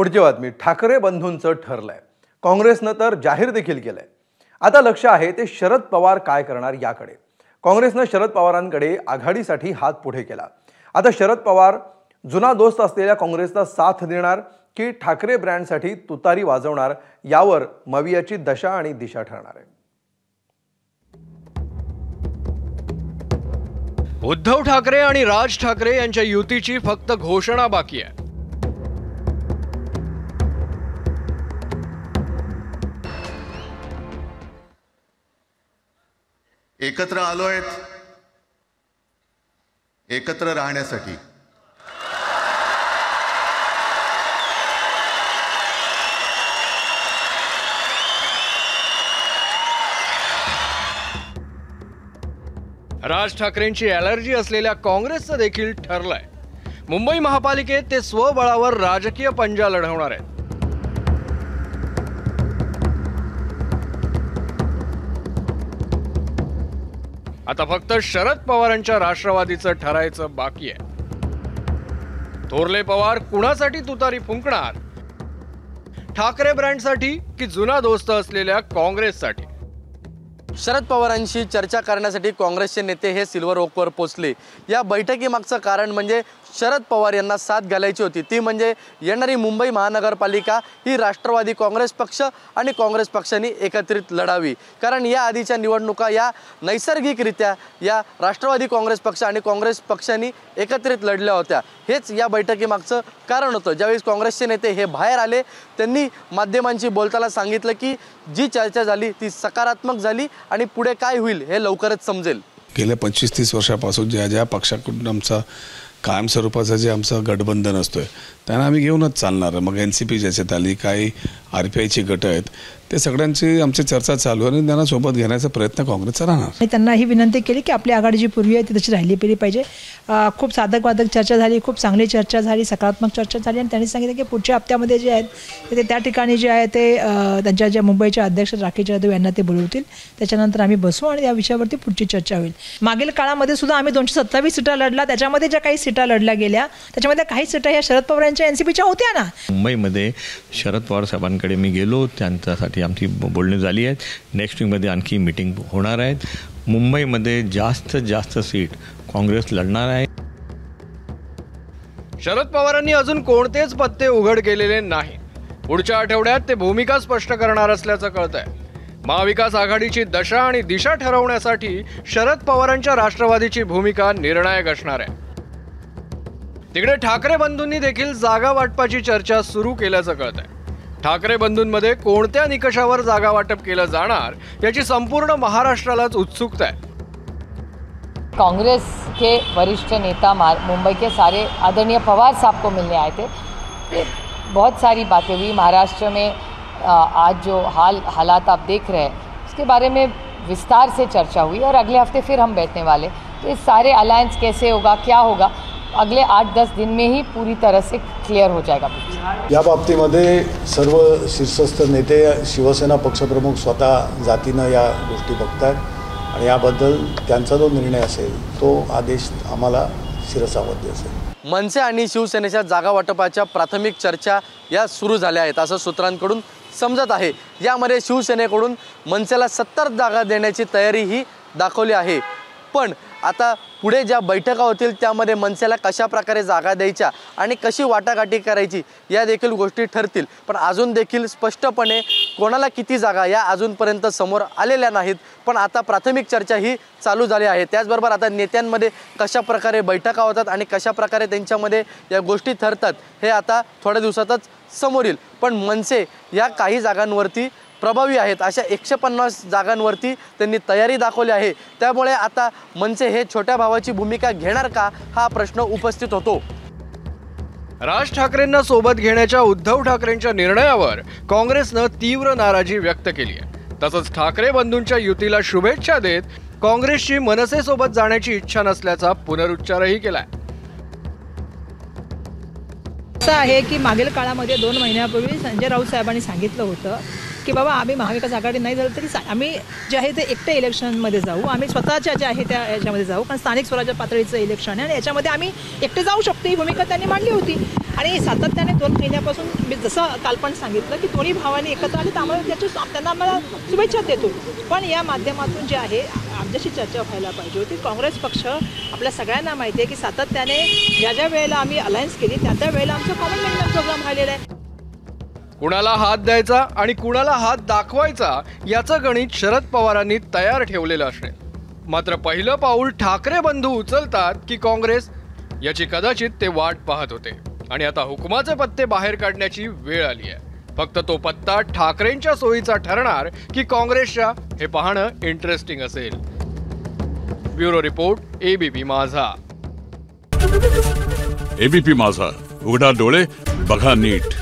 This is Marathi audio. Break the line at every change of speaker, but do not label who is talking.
पुढची बातमी, ठाकरे बंधूंचं ठरलंय. काँग्रेसनं तर जाहीर देखील केलंय. आता लक्ष आहे ते शरद पवार काय करणार याकडे. काँग्रेसनं शरद पवारांकडे आघाडीसाठी हात पुढे केला. आता शरद पवार जुना दोस्त असलेल्या काँग्रेसला साथ देणार की ठाकरे ब्रँडसाठी तुतारी वाजवणार यावर मवियाची दशा आणि दिशा ठरणार आहे.
उद्धव ठाकरे आणि राज ठाकरे यांच्या युतीची फक्त घोषणा बाकी आहे.
एकत्र आलोय एकत्र राहण्यासाठी.
राज ठाकरेंची ॲलर्जी असलेल्या काँग्रेसचं देखील ठरलंय. मुंबई महापालिकेत ते स्वबळावर राजकीय पंजा लढवणार आहेत. आता फक्त शरद पवारांच्या राष्ट्रवादीचं ठरायचं बाकी आहे. थोरले पवार कुणासाठी तुतारी फुंकणार? ठाकरे ब्रँडसाठी की जुना दोस्त असलेल्या काँग्रेससाठी?
शरद पवारांशी चर्चा करण्यासाठी काँग्रेसचे नेते हे सिल्वर ओकवर पोहोचले. या बैठकीमागचं कारण म्हणजे शरद पवार यांना साथ घालायची होती. ती म्हणजे येणारी मुंबई महानगरपालिका ही राष्ट्रवादी काँग्रेस पक्ष आणि काँग्रेस पक्षांनी एकत्रित लढावी. कारण या आधीच्या निवडणुका या नैसर्गिकरित्या या राष्ट्रवादी काँग्रेस पक्ष आणि काँग्रेस पक्षांनी एकत्रित लढल्या होत्या. हेच या बैठकीमागचं कारण होतं. ज्यावेळी काँग्रेसचे नेते हे बाहेर आले, त्यांनी माध्यमांशी बोलताना सांगितलं की जी चर्चा झाली ती सकारात्मक झाली आणि पुढे काय होईल हे लवकरच समजेल.
गेल्या 25-30 वर्षापासून ज्या पक्षाकडून आमचा कायमस्वरूपाचं जे आमचं गठबंधन असतोय त्यांना आम्ही घेऊनच चालणार. मग NCP ज्याच्यात आली, काही RPIची गट आहेत, ते सगळ्यांची आमची चर्चा चालू आहे आणि त्यांना सोबत घेण्याचा प्रयत्न काँग्रेसचा राहणार.
आणि त्यांना ही विनंती केली की आपली आघाडी जी पूर्वी आहे ती तशी राहिली पाहिजे. खूप साधक वादक चर्चा झाली, खूप चांगली चर्चा झाली, सकारात्मक चर्चा झाली आणि त्यांनी सांगितलं की पुढच्या हप्त्यामध्ये जे आहेत ते त्या ठिकाणी जे आहे ते त्यांच्या ज्या मुंबईचे अध्यक्ष राकेश जाधव यांना ते बोलवतील. त्याच्यानंतर आम्ही बसू आणि या विषयावरती पुढची चर्चा होईल. मागील काळामध्ये सुद्धा आम्ही 227 सीटा लढला. त्याच्यामध्ये ज्या काही सीटा लढल्या गेल्या त्याच्यामध्ये काही सीटा ह्या शरद पवारांच्या NCPच्या होत्या ना.
मुंबईमध्ये शरद पवार साहेबांकडे मी गेलो, त्यांच्यासाठी आमची बोलणी झाली आहेत. नेक्स्ट वीकमध्ये आणखी मीटिंग होणार आहेत. मुंबईमध्ये जास्त सीट काँग्रेस लढणार आहे.
शरद पवारांनी अजून कोणतेच पत्ते उघड केलेले नाही. पुढच्या आठवड्यात ते भूमिका स्पष्ट करणार असल्याचं कळतंय. महाविकास आघाडीची दशा आणि दिशा ठरवण्यासाठी शरद पवारांच्या राष्ट्रवादीची भूमिका निर्णायक असणार आहे. तिकडे ठाकरे बंधूंनी देखील जागा वाटपाची चर्चा सुरू केल्याचं कळतंय. ठाकरे बंधूंमध्ये कोणत्या निकषावर जागा वाटप केलं जाणार याची संपूर्ण महाराष्ट्रालाच उत्सुकता आहे.
कांग्रेस के वरिष्ठ नेता मुंबई के सारे आदरणीय पवार साहब को मिलने आए थे. बहुत सारी बातें हुई. महाराष्ट्र में आज जो हालात आप देख रहे हैं उसके बारे में विस्तार से चर्चा हुई और अगले हफ्ते फिर हम बैठने वाले. तो ये सारे अलायंस कैसे होगा, क्या होगा, अगले 8-10 दिन में ही पूरी तरह से क्लियर हो जाएगा.
या बाबतीमध्ये सर्व शीर्षस्थ नेते, शिवसेना पक्षप्रमुख स्वतः जातीनं या गोष्टी बघतात आणि याबद्दल त्यांचा जो निर्णय असेल तो आदेश आम्हाला शिरसावद्य असेल.
मनसे आणि शिवसेनेच्या जागा वाटपाच्या प्राथमिक चर्चा या सुरू झाल्या आहेत असं सूत्रांकडून समजत आहे. यामध्ये शिवसेनेकडून मनसेला 70 जागा देण्याची तयारीही दाखवली आहे. पण आता पुढे ज्या बैठका होतील त्यामध्ये मनसेला कशा प्रकारे जागा द्यायच्या आणि कशी वाटाघाटी करायची या देखील गोष्टी ठरतील. पण अजून देखील स्पष्टपणे कोणाला किती जागा या अजूनपर्यंत समोर आलेल्या नाहीत. पण आता प्राथमिक चर्चा ही चालू झाली आहे. त्याचबरोबर आता नेत्यांमध्ये कशा प्रकारे बैठका होतात आणि कशा प्रकारे त्यांच्यामध्ये या गोष्टी ठरतात हे आता थोड्या दिवसातच समोर येईल. पण मनसे या काही जागांवरती प्रभावी आहेत. अशा 150 जागांवरती त्यांनी तयारी दाखवली आहे. त्यामुळे आता मनसे हे छोट्या भावाची भूमिका घेणार का हा प्रश्न उपस्थित होतो.
राज ठाकरेंना सोबत घेण्याच्या उद्धव ठाकरेंच्या निर्णयावर काँग्रेसनं तीव्र नाराजी व्यक्त केली आहे. तसंच ठाकरे बंधूंच्या युतीला शुभेच्छा देत काँग्रेसची मनसेसोबत जाण्याची इच्छा नसल्याचा पुनरुच्चारही केलाय.
असं आहे की मागील काळामध्ये 2 महिन्यापूर्वी संजय राऊत साहेबांनी सांगितलं होतं की बाबा आम्ही महाविकास आघाडी नाही झालं तरी आम्ही जे आहे ते एकटे इलेक्शनमध्ये जाऊ, आम्ही स्वतःच्या जे आहे त्या याच्यामध्ये जाऊ, कारण स्थानिक स्वराज्य पातळीचं इलेक्शन आहे आणि याच्यामध्ये आम्ही एकटे जाऊ शकतो ही भूमिका त्यांनी मांडली होती. आणि सातत्याने 2 महिन्यापासून मी जसं काल पण सांगितलं की दोन्ही भावांनी एकत्र आले तर आम्हाला त्यांना आम्हाला शुभेच्छा देतो. पण या माध्यमातून जे आहे आमच्याशी चर्चा व्हायला पाहिजे होती. काँग्रेस पक्ष आपल्या सगळ्यांना माहिती आहे की सातत्याने ज्या वेळेला आम्ही अलायन्स केली त्या वेळेला आमचा कॉमन मॅनेजमेंट प्रोग्राम राहिलेला आहे.
कुणाला हात द्यायचा आणि कुणाला हात दाखवायचा याचं गणित शरद पवारांनी तयार ठेवलेलं असणे. मात्र पहिलं पाऊल ठाकरे बंधू उचलतात की काँग्रेस याची कदाचित ते वाट पाहत होते आणि आता हुकुमाचे पत्ते बाहेर काढण्याची वेळ आली आहे. फक्त तो पत्ता ठाकरेंच्या सोयीचा ठरणार की काँग्रेसच्या हे पाहणं इंटरेस्टिंग असेल. ब्युरो रिपोर्ट, ABP माझा.
ABP माझा, उघडा डोळे बघा नीट.